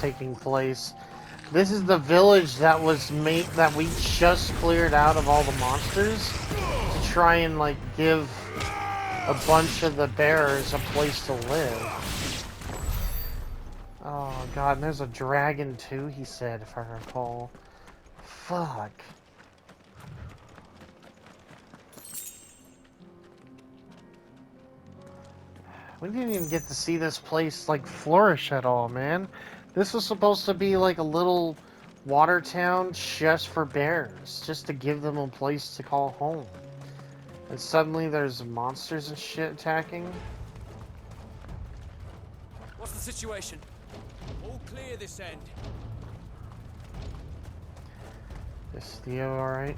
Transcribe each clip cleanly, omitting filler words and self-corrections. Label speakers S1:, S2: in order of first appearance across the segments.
S1: taking place. This is the village that was made that we just cleared out of all the monsters to try and like give a bunch of the bearers a place to live. Oh god, and there's a dragon too, he said, if I recall. Fuck. We didn't even get to see this place, like, flourish at all, man. This was supposed to be, like, a little water town just for bears. Just to give them a place to call home. And suddenly there's monsters and shit attacking.
S2: What's the situation? All clear this end.
S1: Is Theo alright?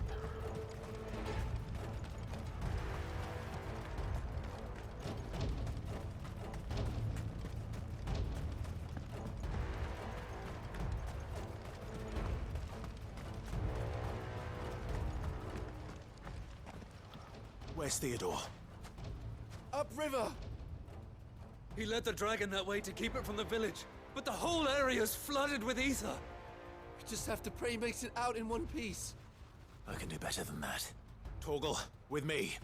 S3: Where's Theodore?
S2: Upriver! He led the dragon that way to keep it from the village, but the whole area's flooded with ether. We just have to pray he makes it out in one piece.
S3: I can do better than that. Torgal, with me.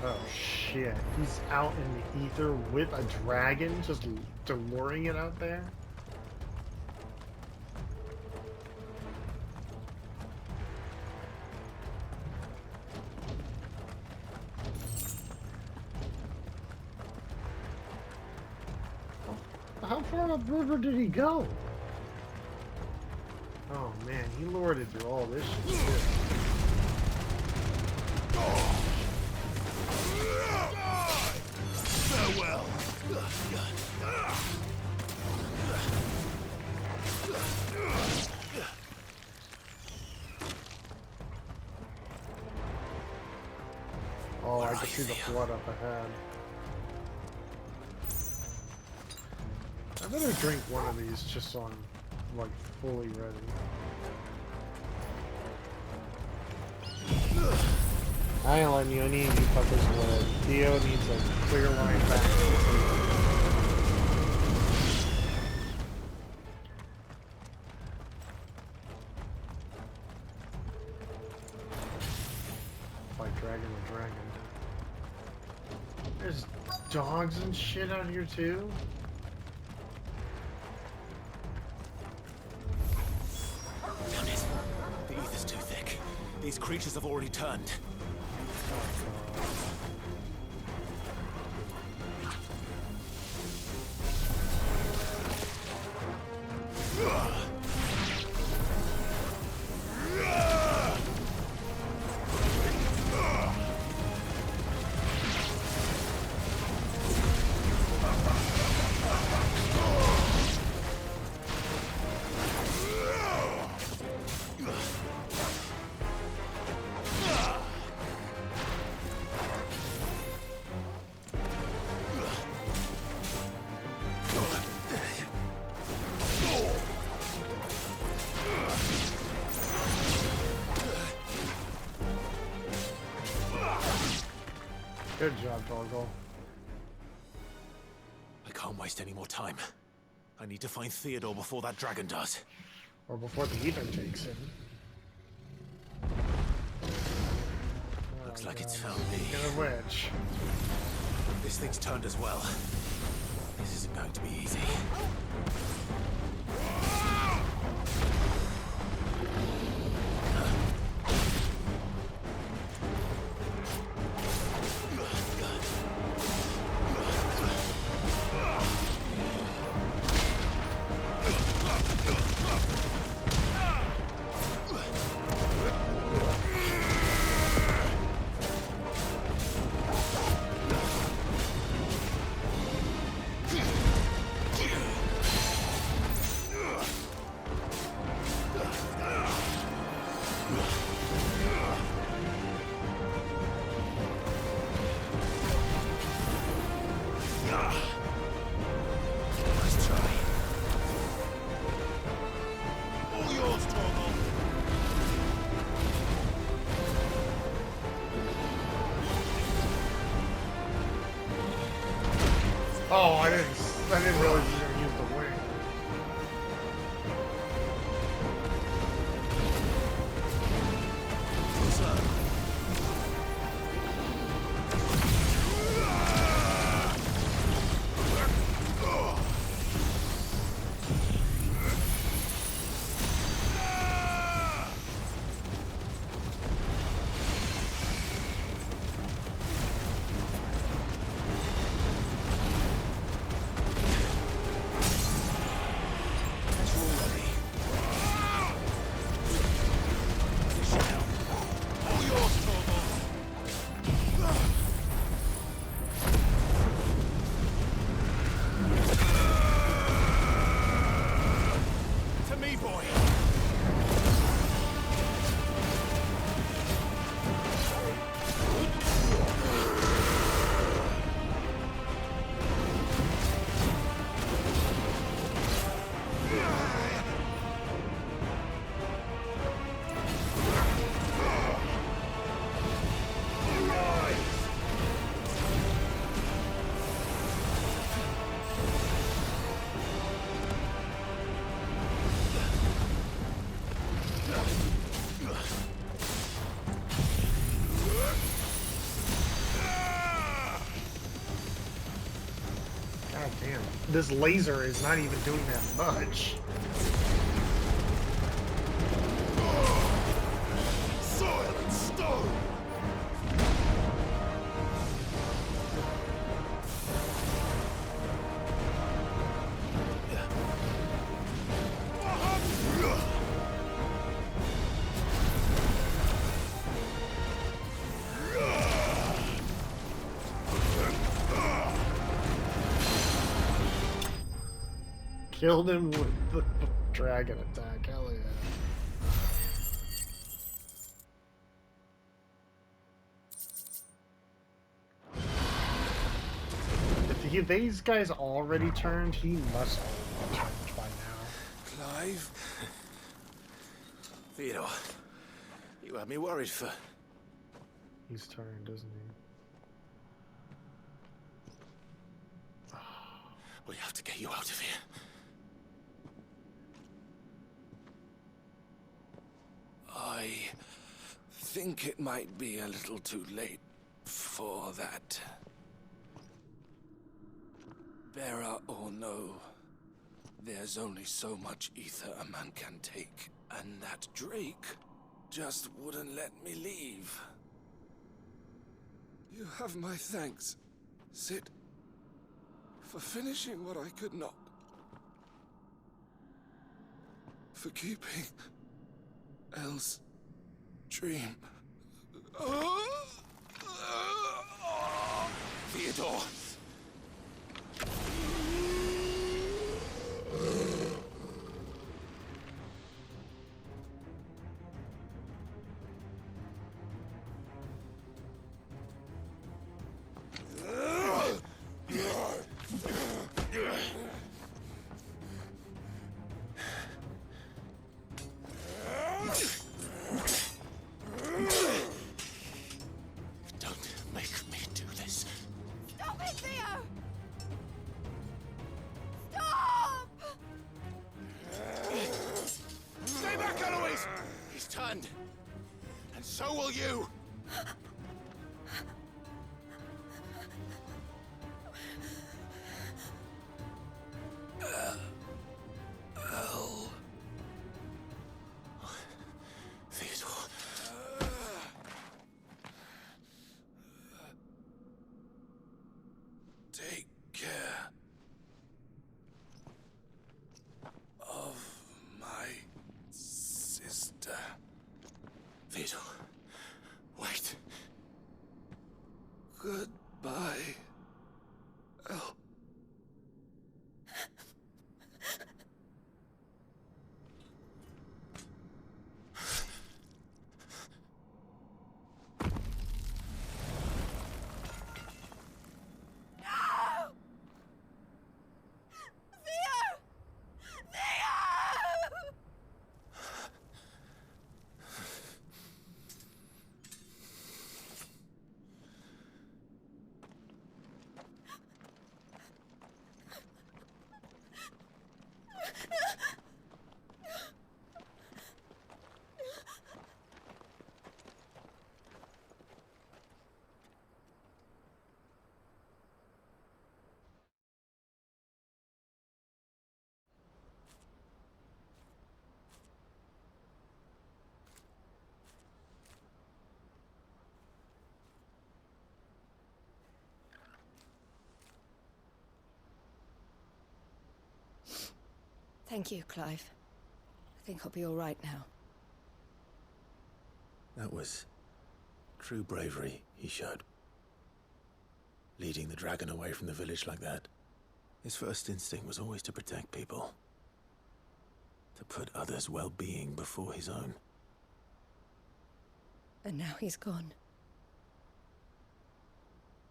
S1: Oh shit. He's out in the ether with a dragon, just luring it out there? How far upriver did he go? Oh man, he lured it through all this shit.
S3: Farewell.
S1: Oh, I can see the flood up ahead. I better drink one of these just so I'm, like, fully ready. I ain't letting you any of you fuckers live. Theo needs a clear line back. Fight dragon with dragon. There's dogs and shit out here too?
S3: Damn it. The ether's too thick. These creatures have already turned.
S1: Good job, Torgal.
S3: I can't waste any more time. I need to find Theodore before that dragon does.
S1: Or before the ether takes him.
S3: Looks like it's found me.
S1: Speaking of which.
S3: This thing's turned as well. This isn't going to be easy. Nice try. All yours, Torgal.
S1: Oh, I didn't. I didn't realize you were gonna use the wing.
S3: What's up? To me, boy.
S1: God damn. This laser is not even doing that much.
S3: Soil and stone.
S1: Killed him with the dragon attack. Hell yeah. If these guys already turned, he must have turned by now.
S3: Clive? Theodore, you had me worried for...
S1: He's turned, isn't he?
S3: We have to get you out of here. I think it might be a little too late for that. Bearer or no, there's only so much ether a man can take, and that Drake just wouldn't let me leave. You have my thanks, Sid, for finishing what I could not. For keeping Elle's dream. Theodore! And so will you! Theodore. Take care of my sister. Theodore, wait. Goodbye, Elle.
S4: Thank you, Clive. I think I'll be all right now.
S3: That was true bravery he showed. Leading the dragon away from the village like that. His first instinct was always to protect people. To put others' well-being before his own.
S4: And now he's gone.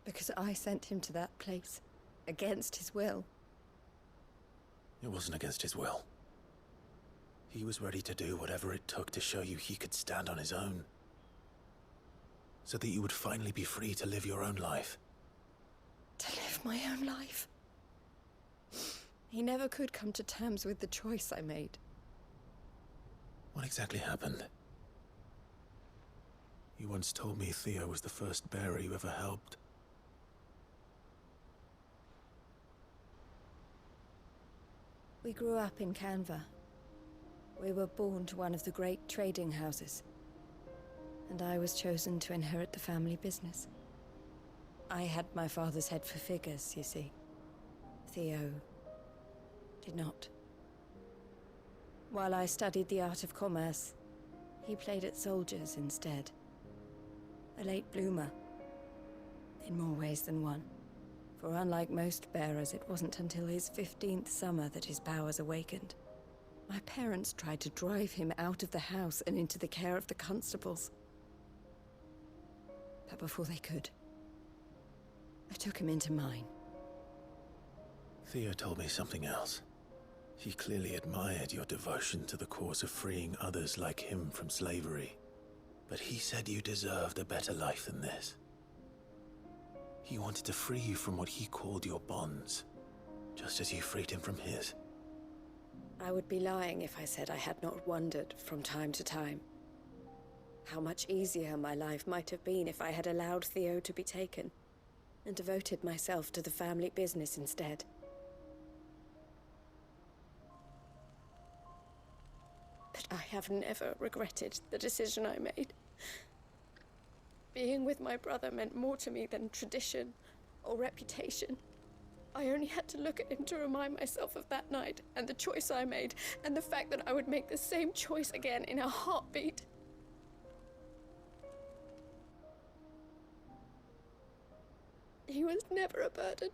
S4: Because I sent him to that place, against his will.
S3: It wasn't against his will. He was ready to do whatever it took to show you he could stand on his own. So that you would finally be free to live your own life.
S4: To live my own life. He never could come to terms with the choice I made.
S3: What exactly happened? You once told me Theo was the first bearer you ever helped.
S4: We grew up in Canva. We were born to one of the great trading houses. And I was chosen to inherit the family business. I had my father's head for figures, you see. Theo did not. While I studied the art of commerce, he played at soldiers instead. A late bloomer. In more ways than one. For unlike most bearers, it wasn't until his 15th summer that his powers awakened. My parents tried to drive him out of the house and into the care of the constables. But before they could, I took him into mine.
S3: Theo told me something else. He clearly admired your devotion to the cause of freeing others like him from slavery. But he said you deserved a better life than this. He wanted to free you from what he called your bonds, just as you freed him from his.
S4: I would be lying if I said I had not wondered from time to time how much easier my life might have been if I had allowed Theo to be taken and devoted myself to the family business instead. But I have never regretted the decision I made. Being with my brother meant more to me than tradition or reputation. I only had to look at him to remind myself of that night and the choice I made and the fact that I would make the same choice again in a heartbeat. He was never a burden.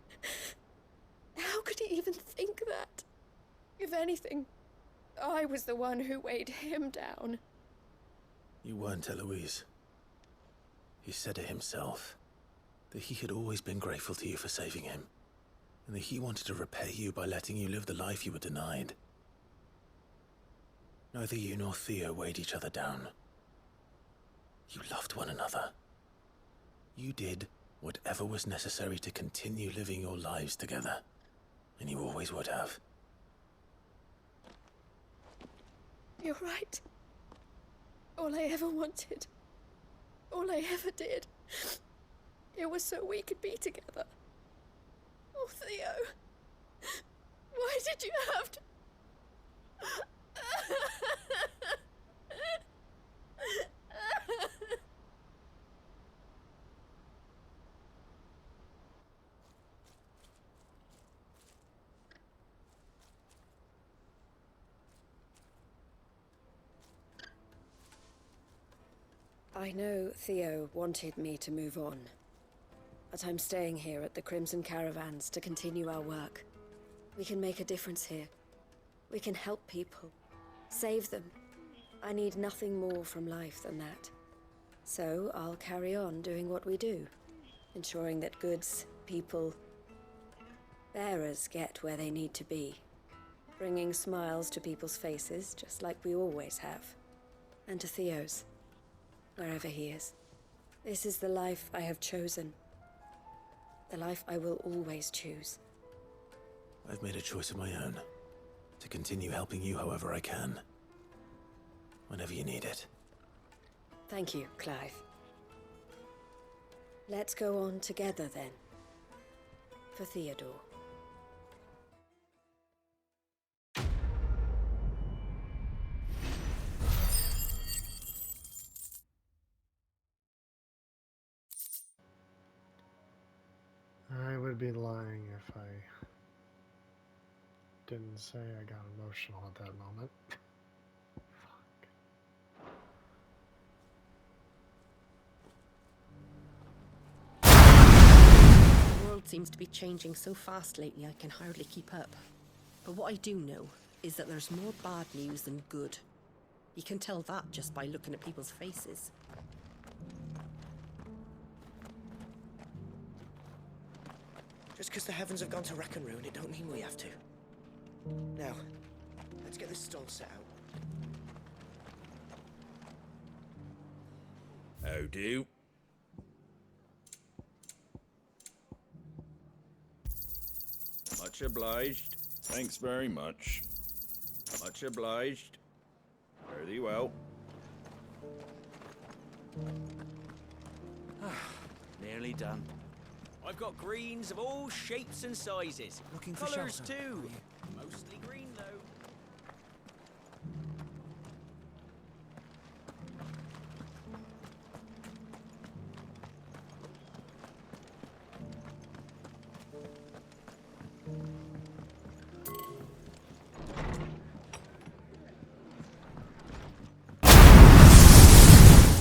S4: How could he even think that? If anything, I was the one who weighed him down.
S3: You weren't, Eloise. He said it himself, that he had always been grateful to you for saving him, and that he wanted to repay you by letting you live the life you were denied. Neither you nor Theo weighed each other down. You loved one another. You did whatever was necessary to continue living your lives together, and you always would have.
S4: You're right. All I ever wanted, all I ever did, it was so we could be together. Oh, Theo, why did you have to... I know Theo wanted me to move on, but I'm staying here at the Crimson Caravans to continue our work. We can make a difference here. We can help people, save them. I need nothing more from life than that. So I'll carry on doing what we do, ensuring that goods, people, bearers get where they need to be, bringing smiles to people's faces just like we always have, and to Theo's. Wherever he is. This is the life I have chosen. The life I will always choose.
S3: I've made a choice of my own. To continue helping you however I can. Whenever you need it.
S4: Thank you, Clive. Let's go on together then. For Theodore.
S1: I would be lying if I didn't say I got emotional at that moment. Fuck.
S5: The world seems to be changing so fast lately I can hardly keep up. But what I do know is that there's more bad news than good. You can tell that just by looking at people's faces.
S6: Just because the heavens have gone to rack and ruin, it don't mean we have to. Now, let's get this stall set out.
S7: How do? Much obliged. Thanks very much. Much obliged. Very well.
S8: Nearly done. I've got greens of all shapes and sizes.
S6: Looking for
S8: Colours
S6: shelter,
S8: too.
S6: are you?
S8: Mostly green though.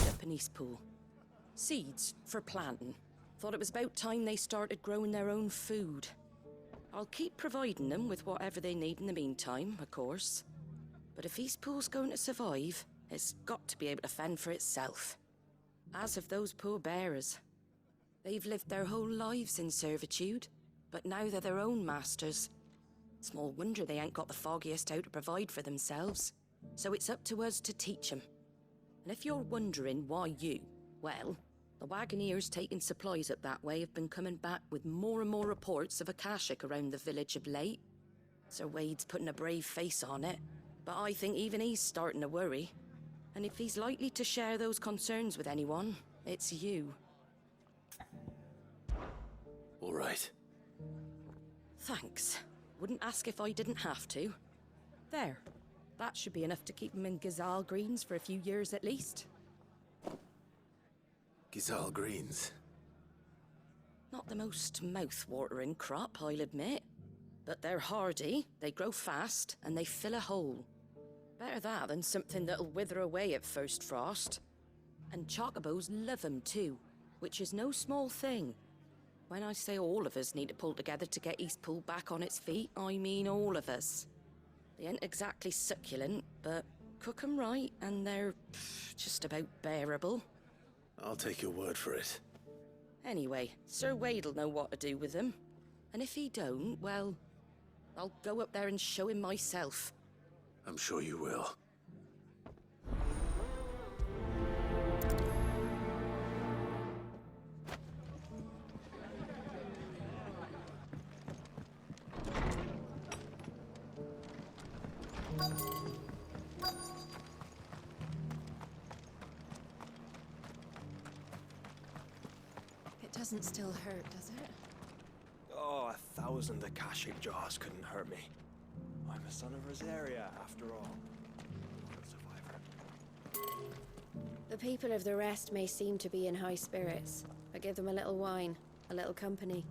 S5: Japanese pool. Seeds for planting. Thought it was about time they started growing their own food. I'll keep providing them with whatever they need in the meantime, of course. But if East Pool's going to survive, it's got to be able to fend for itself. As have those poor bearers. They've lived their whole lives in servitude, but now they're their own masters. Small wonder they ain't got the foggiest how to provide for themselves. So it's up to us to teach them. And if you're wondering why you, well, the Wagoneers taking supplies up that way have been coming back with more and more reports of Akashic around the village of late. Sir Wade's putting a brave face on it, but I think even he's starting to worry. And if he's likely to share those concerns with anyone, it's you.
S3: All right.
S5: Thanks. Wouldn't ask if I didn't have to. There. That should be enough to keep him in Gazal Greens for a few years at least.
S3: Gizal Greens.
S5: Not the most mouth-watering crop, I'll admit. But they're hardy, they grow fast, and they fill a hole. Better that than something that'll wither away at first frost. And chocobos love 'em too, which is no small thing. When I say all of us need to pull together to get East Pool back on its feet, I mean all of us. They ain't exactly succulent, but cook 'em right, and they're just about bearable.
S3: I'll take your word for it.
S5: Anyway, Sir Wade'll know what to do with them. And if he don't, well, I'll go up there and show him myself.
S3: I'm sure you will.
S4: It doesn't still hurt, does it?
S6: Oh, 1,000 Akashic jars couldn't hurt me. I'm a son of Rosaria, after all. Survivor.
S4: The people of the rest may seem to be in high spirits, but give them a little wine, a little company,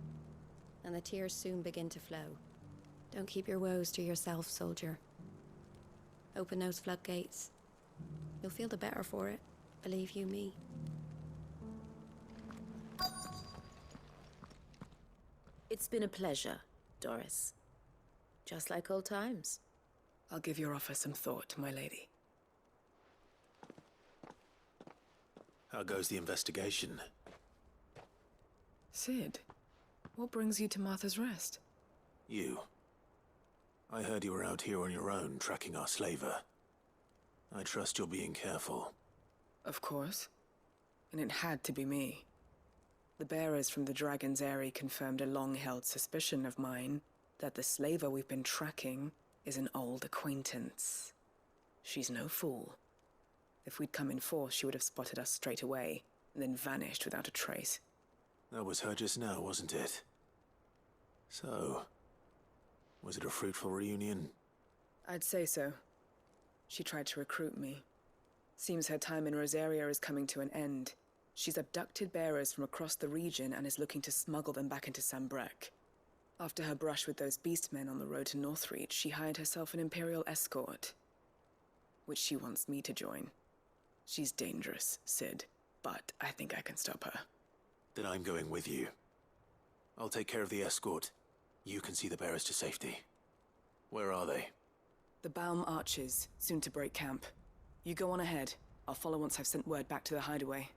S4: and the tears soon begin to flow. Don't keep your woes to yourself, soldier. Open those floodgates. You'll feel the better for it, believe you me.
S9: It's been a pleasure, Doris. Just like old times.
S10: I'll give your offer some thought, my lady.
S3: How goes the investigation?
S10: Sid, what brings you to Martha's Rest?
S3: You. I heard you were out here on your own, tracking our slaver. I trust you're being careful.
S10: Of course. And it had to be me. The bearers from the Dragon's Eyrie confirmed a long-held suspicion of mine that the slaver we've been tracking is an old acquaintance. She's no fool. If we'd come in force, she would have spotted us straight away, and then vanished without a trace.
S3: That was her just now, wasn't it? So, was it a fruitful reunion?
S10: I'd say so. She tried to recruit me. Seems her time in Rosaria is coming to an end. She's abducted bearers from across the region and is looking to smuggle them back into Sambrek. After her brush with those beastmen on the road to Northreach, she hired herself an Imperial escort, which she wants me to join. She's dangerous, Sid, but I think I can stop her.
S3: Then I'm going with you. I'll take care of the escort. You can see the bearers to safety. Where are they?
S10: The Baum Archers, soon to break camp. You go on ahead. I'll follow once I've sent word back to the hideaway.